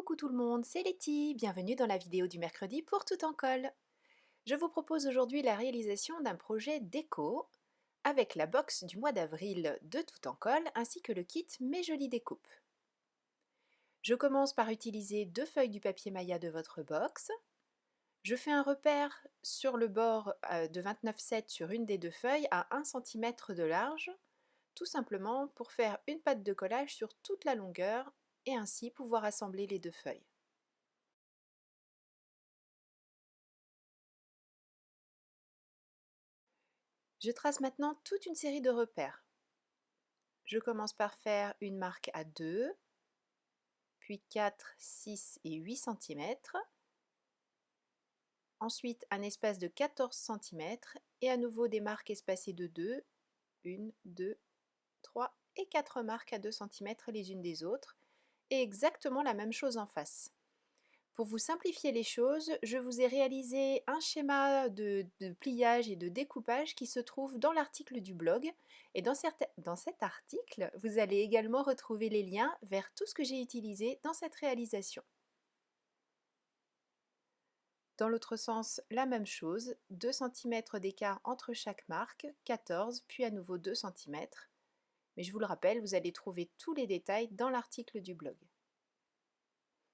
Coucou tout le monde, c'est Letty, bienvenue dans la vidéo du mercredi pour Tout en colle. Je vous propose aujourd'hui la réalisation d'un projet déco avec la box du mois d'avril de Tout en colle ainsi que le kit Mes jolies découpes. Je commence par utiliser 2 feuilles du papier Maya de votre box. Je fais un repère sur le bord de 29,7 sur une des 2 feuilles à 1 cm de large, tout simplement pour faire une patte de collage sur toute la longueur et ainsi pouvoir assembler les 2 feuilles. Je trace maintenant toute une série de repères. Je commence par faire une marque à 2, puis 4, 6 et 8 cm. Ensuite un espace de 14 cm et à nouveau des marques espacées de 2, 1, 2, 3 et 4 marques à 2 cm les unes des autres, et exactement la même chose en face. Pour vous simplifier les choses, je vous ai réalisé un schéma de pliage et de découpage qui se trouve dans l'article du blog. Et dans cet article, vous allez également retrouver les liens vers tout ce que j'ai utilisé dans cette réalisation. Dans l'autre sens, la même chose, 2 cm d'écart entre chaque marque, 14, puis à nouveau 2 cm. Mais je vous le rappelle, vous allez trouver tous les détails dans l'article du blog.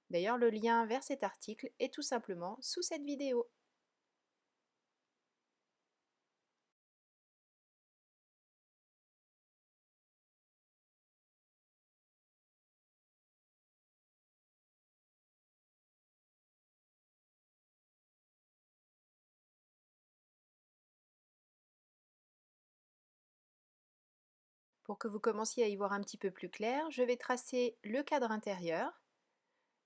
D'ailleurs, le lien vers cet article est tout simplement sous cette vidéo. Pour que vous commenciez à y voir un petit peu plus clair, je vais tracer le cadre intérieur.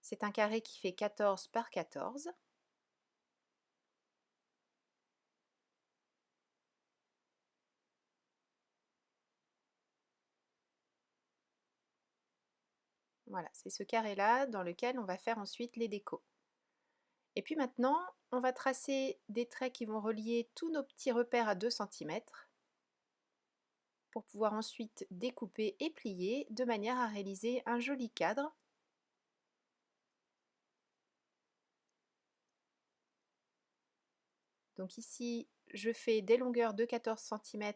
C'est un carré qui fait 14 par 14. Voilà, c'est ce carré-là dans lequel on va faire ensuite les décos. Et puis maintenant, on va tracer des traits qui vont relier tous nos petits repères à 2 cm pour pouvoir ensuite découper et plier de manière à réaliser un joli cadre. Donc ici, je fais des longueurs de 14 cm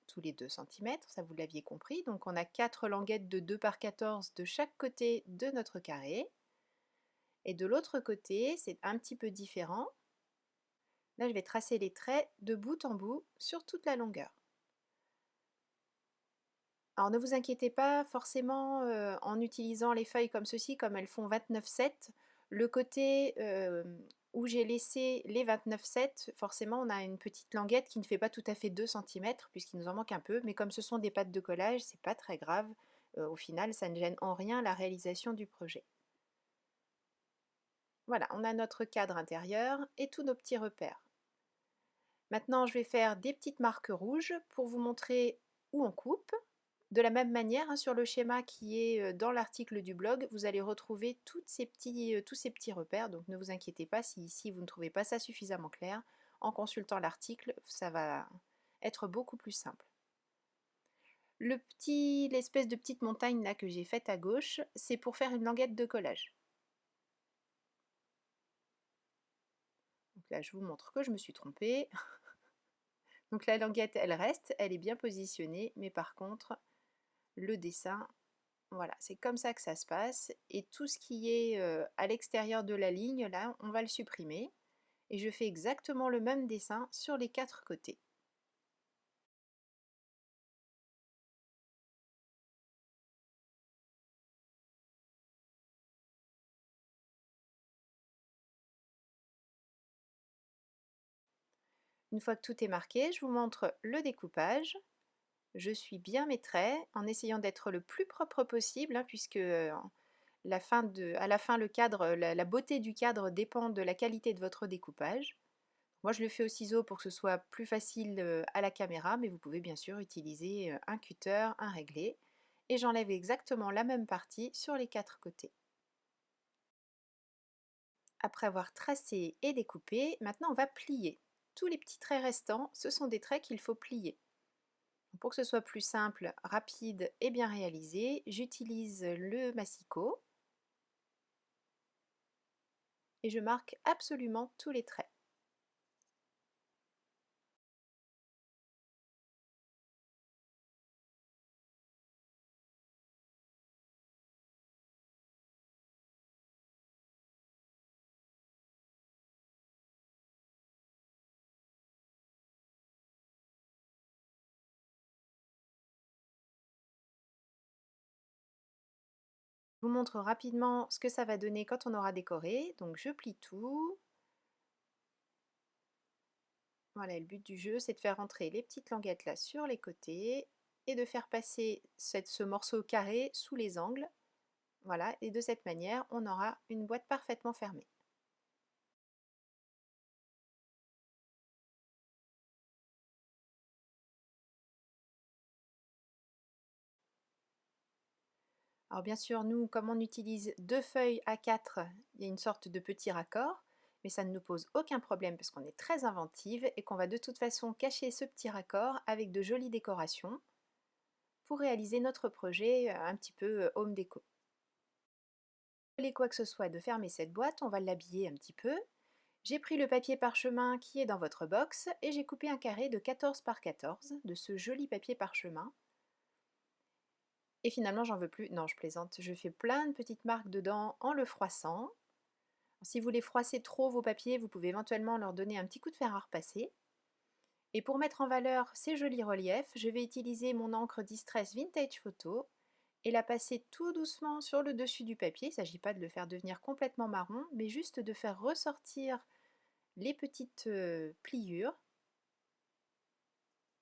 tous les 2 cm, ça vous l'aviez compris. Donc on a 4 languettes de 2 par 14 de chaque côté de notre carré. Et de l'autre côté, c'est un petit peu différent. Là, je vais tracer les traits de bout en bout sur toute la longueur. Alors ne vous inquiétez pas, forcément en utilisant les feuilles comme ceci, comme elles font 29,7, le côté où j'ai laissé les 29,7, forcément on a une petite languette qui ne fait pas tout à fait 2 cm puisqu'il nous en manque un peu, mais comme ce sont des pattes de collage, c'est pas très grave, au final ça ne gêne en rien la réalisation du projet. Voilà, on a notre cadre intérieur et tous nos petits repères. Maintenant je vais faire des petites marques rouges pour vous montrer où on coupe. De la même manière, sur le schéma qui est dans l'article du blog, vous allez retrouver tous ces petits repères, donc ne vous inquiétez pas si ici vous ne trouvez pas ça suffisamment clair. En consultant l'article, ça va être beaucoup plus simple. L'espèce de petite montagne là que j'ai faite à gauche, c'est pour faire une languette de collage. Donc là, je vous montre que je me suis trompée. Donc la languette, elle reste, elle est bien positionnée, mais par contre, le dessin, voilà, c'est comme ça que ça se passe. Et tout ce qui est à l'extérieur de la ligne, là, on va le supprimer. Et je fais exactement le même dessin sur les 4 côtés. Une fois que tout est marqué, je vous montre le découpage. Je suis bien mes traits en essayant d'être le plus propre possible, hein, puisque à la fin, le cadre, la beauté du cadre dépend de la qualité de votre découpage. Moi, je le fais au ciseau pour que ce soit plus facile à la caméra, mais vous pouvez bien sûr utiliser un cutter, un réglé. Et j'enlève exactement la même partie sur les 4 côtés. Après avoir tracé et découpé, maintenant on va plier. Tous les petits traits restants, ce sont des traits qu'il faut plier. Pour que ce soit plus simple, rapide et bien réalisé, j'utilise le massicot. et je marque absolument tous les traits. Je vous montre rapidement ce que ça va donner quand on aura décoré. Donc je plie tout. Voilà, le but du jeu, c'est de faire entrer les petites languettes là sur les côtés et de faire passer ce morceau carré sous les angles. Voilà, et de cette manière, on aura une boîte parfaitement fermée. Alors bien sûr, nous, comme on utilise deux feuilles A4, il y a une sorte de petit raccord, mais ça ne nous pose aucun problème parce qu'on est très inventive et qu'on va de toute façon cacher ce petit raccord avec de jolies décorations pour réaliser notre projet un petit peu home déco. Vous voulez quoi que ce soit de fermer cette boîte, on va l'habiller un petit peu. J'ai pris le papier parchemin qui est dans votre box et j'ai coupé un carré de 14 par 14 de ce joli papier parchemin. Et finalement, j'en veux plus. Non, je plaisante. Je fais plein de petites marques dedans en le froissant. Si vous voulez froisser trop vos papiers, vous pouvez éventuellement leur donner un petit coup de fer à repasser. Et pour mettre en valeur ces jolis reliefs, je vais utiliser mon encre Distress Vintage Photo et la passer tout doucement sur le dessus du papier. Il ne s'agit pas de le faire devenir complètement marron, mais juste de faire ressortir les petites pliures.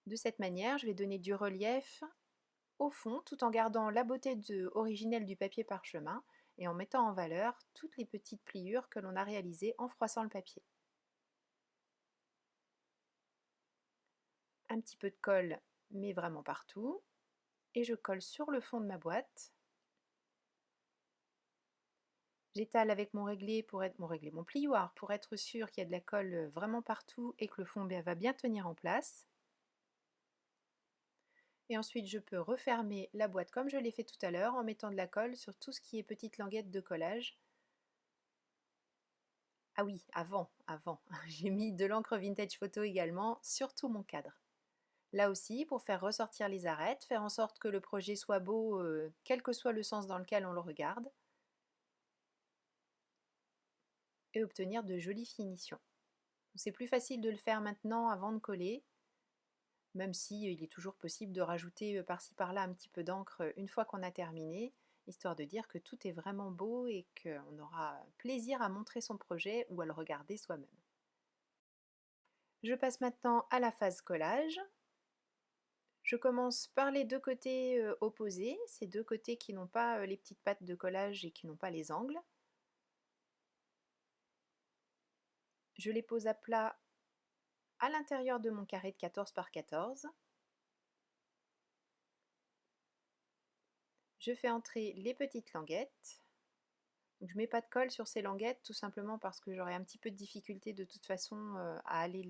De cette manière, je vais donner du relief au fond, tout en gardant la beauté originelle du papier parchemin et en mettant en valeur toutes les petites pliures que l'on a réalisées en froissant le papier. Un petit peu de colle, mais vraiment partout, et je colle sur le fond de ma boîte. J'étale avec mon plioir pour être sûr qu'il y a de la colle vraiment partout et que le fond va bien tenir en place. Et ensuite, je peux refermer la boîte comme je l'ai fait tout à l'heure en mettant de la colle sur tout ce qui est petites languettes de collage. Ah oui, avant, j'ai mis de l'encre vintage photo également sur tout mon cadre. Là aussi, pour faire ressortir les arêtes, faire en sorte que le projet soit beau, quel que soit le sens dans lequel on le regarde, et obtenir de jolies finitions. C'est plus facile de le faire maintenant avant de coller, même si il est toujours possible de rajouter par-ci par-là un petit peu d'encre une fois qu'on a terminé, histoire de dire que tout est vraiment beau et qu'on aura plaisir à montrer son projet ou à le regarder soi-même. Je passe maintenant à la phase collage. Je commence par les deux côtés opposés, ces deux côtés qui n'ont pas les petites pattes de collage et qui n'ont pas les angles. Je les pose à plat à l'intérieur de mon carré de 14 par 14. Je fais entrer les petites languettes. Donc, je ne mets pas de colle sur ces languettes tout simplement parce que j'aurai un petit peu de difficulté de toute façon à aller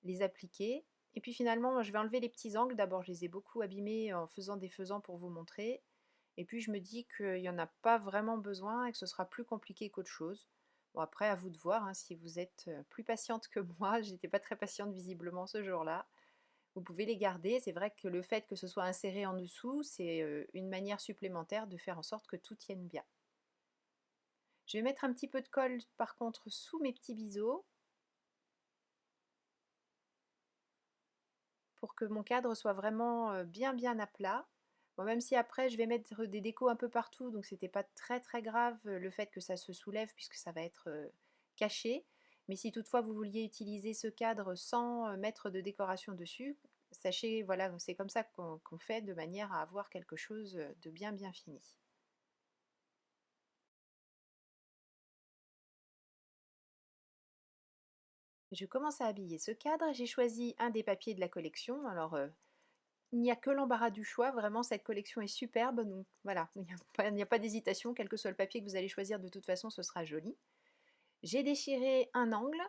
les appliquer. Et puis finalement, je vais enlever les petits angles. D'abord, je les ai beaucoup abîmés en faisant des faisans pour vous montrer. Et puis je me dis qu'il n'y en a pas vraiment besoin et que ce sera plus compliqué qu'autre chose. Bon, après, à vous de voir, hein, si vous êtes plus patiente que moi, j'étais pas très patiente visiblement ce jour-là. Vous pouvez les garder. C'est vrai que le fait que ce soit inséré en dessous, c'est une manière supplémentaire de faire en sorte que tout tienne bien. Je vais mettre un petit peu de colle par contre sous mes petits biseaux pour que mon cadre soit vraiment bien à plat. Bon, même si après je vais mettre des décos un peu partout, donc c'était pas très grave le fait que ça se soulève puisque ça va être caché. Mais si toutefois vous vouliez utiliser ce cadre sans mettre de décoration dessus, sachez, voilà, c'est comme ça qu'on fait de manière à avoir quelque chose de bien fini. Je commence à habiller ce cadre. J'ai choisi un des papiers de la collection. Alors, il n'y a que l'embarras du choix. Vraiment, cette collection est superbe. Donc voilà, il n'y a pas d'hésitation. Quel que soit le papier que vous allez choisir, de toute façon, ce sera joli. J'ai déchiré un angle.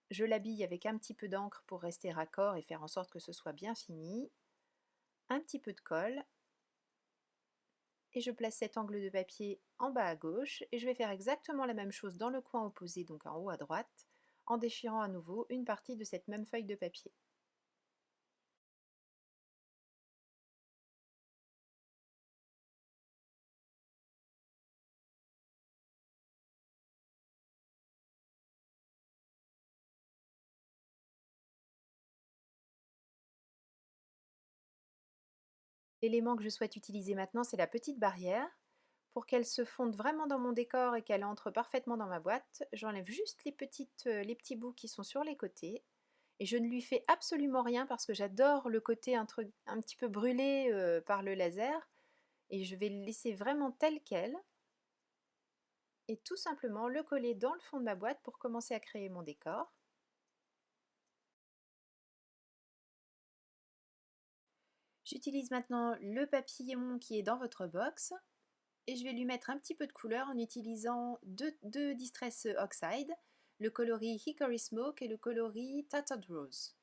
Je l'habille avec un petit peu d'encre pour rester raccord et faire en sorte que ce soit bien fini. Un petit peu de colle. et je place cet angle de papier en bas à gauche et je vais faire exactement la même chose dans le coin opposé, donc en haut à droite, en déchirant à nouveau une partie de cette même feuille de papier. L'élément que je souhaite utiliser maintenant, c'est la petite barrière. Pour qu'elle se fonde vraiment dans mon décor et qu'elle entre parfaitement dans ma boîte, j'enlève juste les petits bouts qui sont sur les côtés. Et je ne lui fais absolument rien parce que j'adore le côté un petit peu brûlé par le laser. Et je vais le laisser vraiment tel quel. Et tout simplement le coller dans le fond de ma boîte pour commencer à créer mon décor. J'utilise maintenant le papillon qui est dans votre box. Et je vais lui mettre un petit peu de couleur en utilisant deux Distress Oxide, le coloris Hickory Smoke et le coloris Tattered Rose.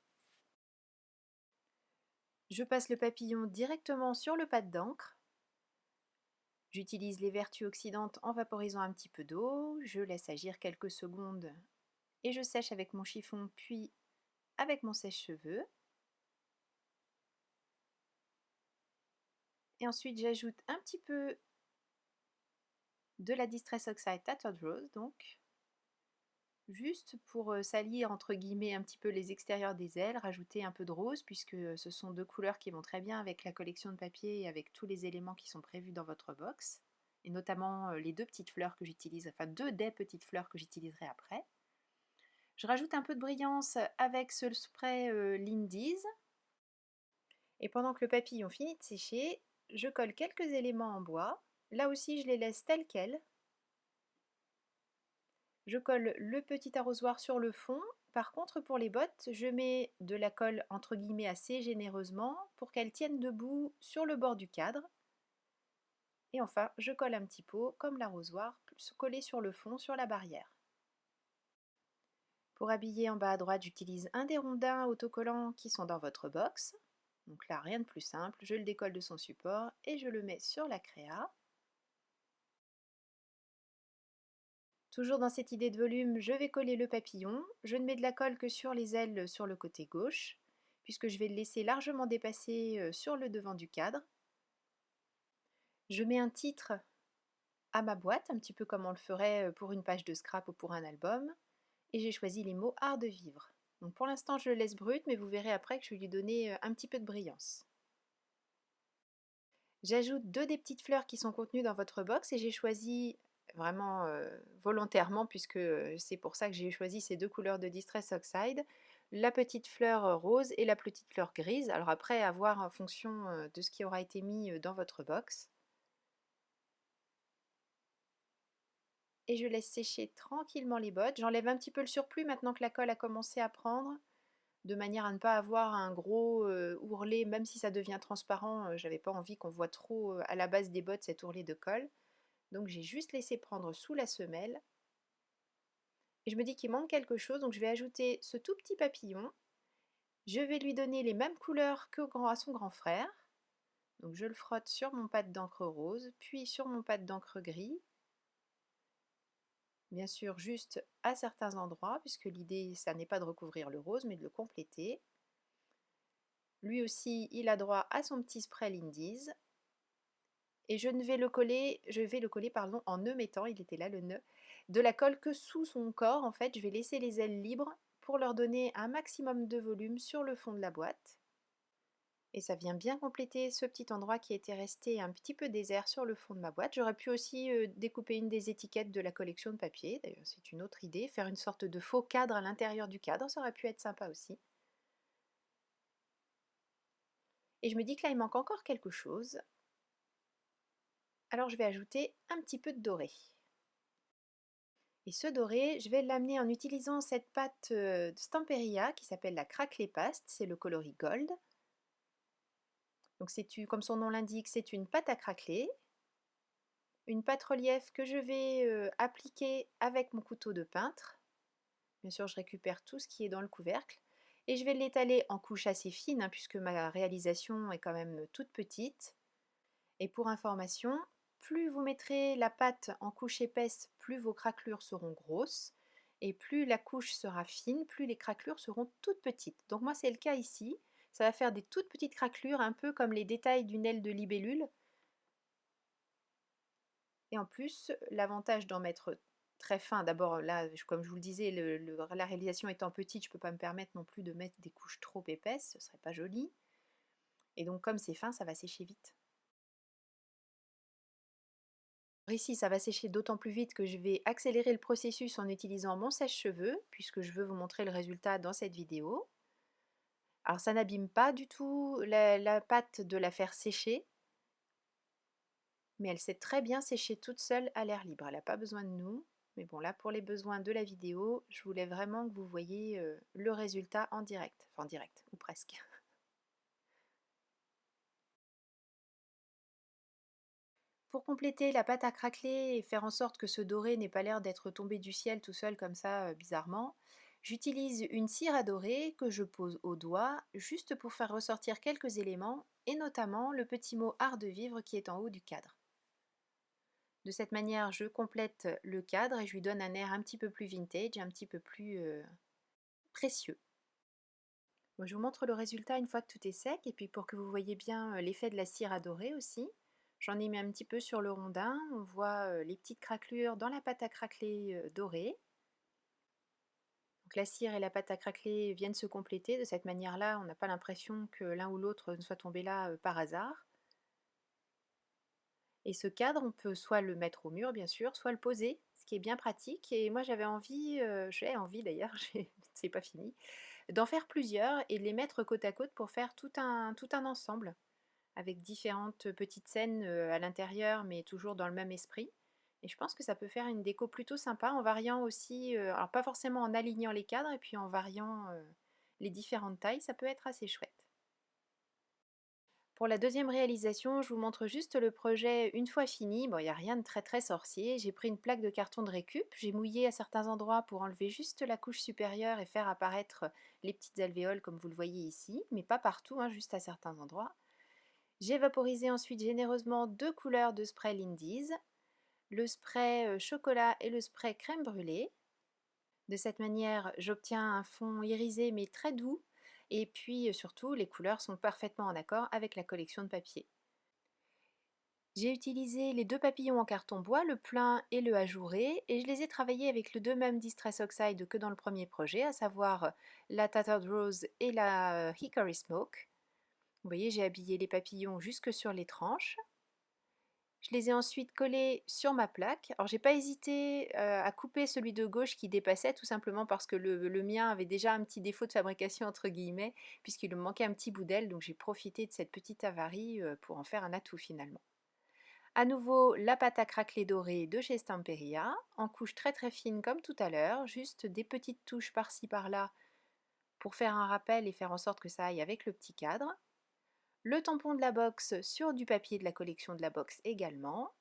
Je passe le papillon directement sur le pad d'encre. J'utilise les vertus oxydantes en vaporisant un petit peu d'eau, je laisse agir quelques secondes et je sèche avec mon chiffon puis avec mon sèche-cheveux. Et ensuite j'ajoute un petit peu de la Distress Oxide Tattered Rose, donc juste pour salir entre guillemets un petit peu les extérieurs des ailes, rajouter un peu de rose puisque ce sont deux couleurs qui vont très bien avec la collection de papier et avec tous les éléments qui sont prévus dans votre box, et notamment les deux petites fleurs que j'utilise, enfin deux des petites fleurs que j'utiliserai après. Je rajoute un peu de brillance avec ce spray Lindy's, et pendant que le papillon finit de sécher, je colle quelques éléments en bois. Là aussi je les laisse tels quels. Je colle le petit arrosoir sur le fond. Par contre, pour les bottes, je mets de la colle entre guillemets assez généreusement pour qu'elles tiennent debout sur le bord du cadre. Et enfin, je colle un petit pot, comme l'arrosoir, collé sur le fond, sur la barrière. Pour habiller en bas à droite, j'utilise un des rondins autocollants qui sont dans votre box. Donc là, rien de plus simple, je le décolle de son support et je le mets sur la créa. Toujours dans cette idée de volume, je vais coller le papillon. Je ne mets de la colle que sur les ailes sur le côté gauche, puisque je vais le laisser largement dépasser sur le devant du cadre. Je mets un titre à ma boîte, un petit peu comme on le ferait pour une page de scrap ou pour un album, et j'ai choisi les mots art de vivre. Donc pour l'instant je le laisse brut, mais vous verrez après que je vais lui donner un petit peu de brillance. J'ajoute deux des petites fleurs qui sont contenues dans votre box et j'ai choisi vraiment volontairement, puisque c'est pour ça que j'ai choisi ces deux couleurs de Distress Oxide, la petite fleur rose et la petite fleur grise. Alors après, à voir en fonction de ce qui aura été mis dans votre box. Et je laisse sécher tranquillement les bottes. J'enlève un petit peu le surplus maintenant que la colle a commencé à prendre, de manière à ne pas avoir un gros ourlet, même si ça devient transparent, j'avais pas envie qu'on voit trop à la base des bottes cet ourlet de colle. Donc j'ai juste laissé prendre sous la semelle. Et je me dis qu'il manque quelque chose, donc je vais ajouter ce tout petit papillon. Je vais lui donner les mêmes couleurs à son grand frère. Donc je le frotte sur mon pad d'encre rose, puis sur mon pad d'encre gris. Bien sûr juste à certains endroits, puisque l'idée ça n'est pas de recouvrir le rose, mais de le compléter. Lui aussi il a droit à son petit spray Lindy's. Et je vais le coller pardon, en ne mettant, il était là le nœud, de la colle que sous son corps. En fait, je vais laisser les ailes libres pour leur donner un maximum de volume sur le fond de la boîte. Et ça vient bien compléter ce petit endroit qui était resté un petit peu désert sur le fond de ma boîte. J'aurais pu aussi découper une des étiquettes de la collection de papier, d'ailleurs c'est une autre idée, faire une sorte de faux cadre à l'intérieur du cadre, ça aurait pu être sympa aussi. Et je me dis que là il manque encore quelque chose. Alors je vais ajouter un petit peu de doré. Et ce doré, je vais l'amener en utilisant cette pâte Stamperia qui s'appelle la craquelée paste, c'est le coloris gold. Donc comme son nom l'indique, c'est une pâte à craqueler. Une pâte relief que je vais appliquer avec mon couteau de peintre. Bien sûr, je récupère tout ce qui est dans le couvercle. Et je vais l'étaler en couches assez fines, hein, puisque ma réalisation est quand même toute petite. Et pour information, plus vous mettrez la pâte en couche épaisse, plus vos craquelures seront grosses. Et plus la couche sera fine, plus les craquelures seront toutes petites. Donc moi c'est le cas ici. Ça va faire des toutes petites craquelures, un peu comme les détails d'une aile de libellule. Et en plus, l'avantage d'en mettre très fin, d'abord là, comme je vous le disais, la réalisation étant petite, je ne peux pas me permettre non plus de mettre des couches trop épaisses, ce ne serait pas joli. Et donc comme c'est fin, ça va sécher vite. Ici, ça va sécher d'autant plus vite que je vais accélérer le processus en utilisant mon sèche-cheveux, puisque je veux vous montrer le résultat dans cette vidéo. Alors ça n'abîme pas du tout la pâte de la faire sécher, mais elle sait très bien sécher toute seule à l'air libre, elle n'a pas besoin de nous. Mais bon, là, pour les besoins de la vidéo, je voulais vraiment que vous voyiez le résultat en direct. Enfin, en direct, ou presque. Pour compléter la pâte à craqueler et faire en sorte que ce doré n'ait pas l'air d'être tombé du ciel tout seul comme ça, bizarrement, j'utilise une cire à dorer que je pose au doigt, juste pour faire ressortir quelques éléments, et notamment le petit mot art de vivre qui est en haut du cadre. De cette manière, je complète le cadre et je lui donne un air un petit peu plus vintage, un petit peu plus précieux. Bon, je vous montre le résultat une fois que tout est sec, et puis pour que vous voyez bien l'effet de la cire à dorer aussi. J'en ai mis un petit peu sur le rondin, on voit les petites craquelures dans la pâte à craqueler dorée. Donc la cire et la pâte à craqueler viennent se compléter, de cette manière-là on n'a pas l'impression que l'un ou l'autre ne soit tombé là par hasard. Et ce cadre, on peut soit le mettre au mur, bien sûr, soit le poser, ce qui est bien pratique. Et moi, j'avais envie, j'ai envie d'ailleurs, c'est pas fini, d'en faire plusieurs et de les mettre côte à côte pour faire tout un ensemble, avec différentes petites scènes à l'intérieur, mais toujours dans le même esprit. Et je pense que ça peut faire une déco plutôt sympa, en variant aussi, alors pas forcément en alignant les cadres, et puis en variant les différentes tailles, ça peut être assez chouette. Pour la deuxième réalisation, je vous montre juste le projet une fois fini. Bon, il n'y a rien de très sorcier. J'ai pris une plaque de carton de récup, j'ai mouillé à certains endroits pour enlever juste la couche supérieure et faire apparaître les petites alvéoles comme vous le voyez ici, mais pas partout, hein, juste à certains endroits. J'ai vaporisé ensuite généreusement deux couleurs de spray Lindy's, le spray chocolat et le spray crème brûlée. De cette manière, j'obtiens un fond irisé mais très doux, et puis surtout les couleurs sont parfaitement en accord avec la collection de papier. J'ai utilisé les deux papillons en carton bois, le plein et le ajouré, et je les ai travaillés avec le deux mêmes Distress Oxide que dans le premier projet, à savoir la Tattered Rose et la Hickory Smoke. Vous voyez, j'ai habillé les papillons jusque sur les tranches. Je les ai ensuite collés sur ma plaque. Alors j'ai pas hésité à couper celui de gauche qui dépassait, tout simplement parce que le mien avait déjà un petit défaut de fabrication entre guillemets, puisqu'il me manquait un petit bout d'aile, donc j'ai profité de cette petite avarie pour en faire un atout finalement. À nouveau, la pâte à craqueler dorée de chez Stamperia, en couche très fine comme tout à l'heure, juste des petites touches par-ci par-là pour faire un rappel et faire en sorte que ça aille avec le petit cadre. Le tampon de la box sur du papier de la collection de la box également.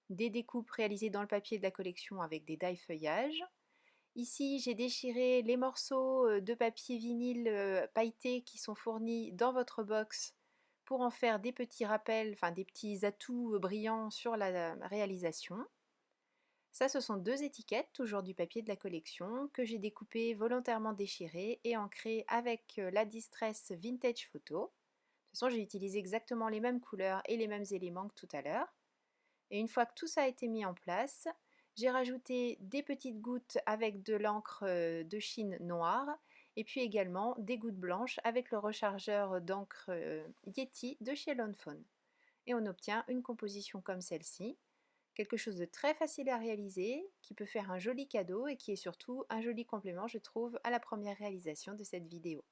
Des découpes réalisées dans le papier de la collection avec des die feuillages. Ici, j'ai déchiré les morceaux de papier vinyle pailleté qui sont fournis dans votre box pour en faire des petits rappels, enfin des petits atouts brillants sur la réalisation. Ça, ce sont deux étiquettes, toujours du papier de la collection, que j'ai découpées volontairement déchirées et ancrées avec la Distress Vintage Photo. De toute façon, j'ai utilisé exactement les mêmes couleurs et les mêmes éléments que tout à l'heure. Et une fois que tout ça a été mis en place, j'ai rajouté des petites gouttes avec de l'encre de Chine noire et puis également des gouttes blanches avec le rechargeur d'encre Yeti de chez Lawnfawn. Et on obtient une composition comme celle-ci, quelque chose de très facile à réaliser, qui peut faire un joli cadeau et qui est surtout un joli complément, je trouve, à la première réalisation de cette vidéo.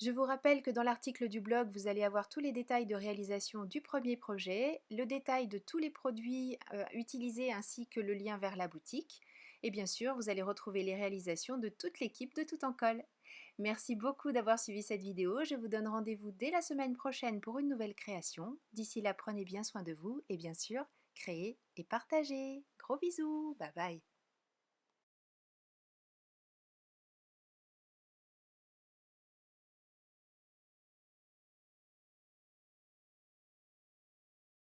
Je vous rappelle que dans l'article du blog, vous allez avoir tous les détails de réalisation du premier projet, le détail de tous les produits utilisés ainsi que le lien vers la boutique. Et bien sûr, vous allez retrouver les réalisations de toute l'équipe de Tout en Colle. Merci beaucoup d'avoir suivi cette vidéo. Je vous donne rendez-vous dès la semaine prochaine pour une nouvelle création. D'ici là, prenez bien soin de vous et bien sûr, créez et partagez. Gros bisous, bye bye.